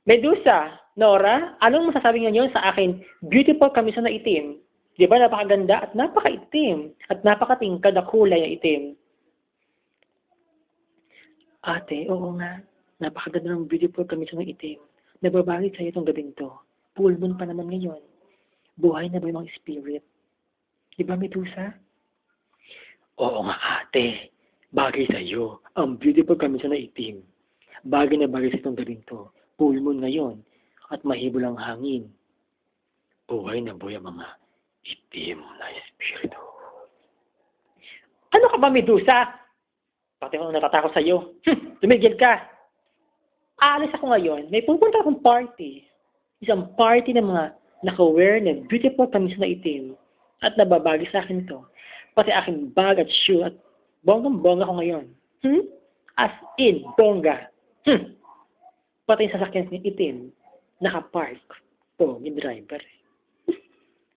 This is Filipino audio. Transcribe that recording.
Medusa, Nora, anong masasabi ngayon sa akin? Beautiful kamisa na itim. Di ba napakaganda at napakaitim at napakatingkad na kulay na itim? Ate, oo nga. Napakaganda ng beautiful kamisa ng itim. Nagbabagay sa'yo itong gabing to. Full moon pa naman ngayon. Buhay na ba yung mga spirit? Di ba, Medusa? Oo nga, ate. Bagay sa'yo. Ang beautiful kamisa na itim. Bagay na bagay sa itong gabing to. Full moon ngayon. At mahibol ang hangin. Buhay na buhay ang mga itim na espiritu. Ano ka ba, Medusa? Pati ako natatakot sa'yo. Tumigil ka. Aalis ako ngayon. May pupunta akong party. Isang party ng mga naka-wear na beautiful kamisa na itim. At nababagi sa akin to. Pati aking bag at shoe at bonggang-bongga ko ngayon. As in, bongga. Pati yung sasakyan ng itim. Naka-park. Pogi driver.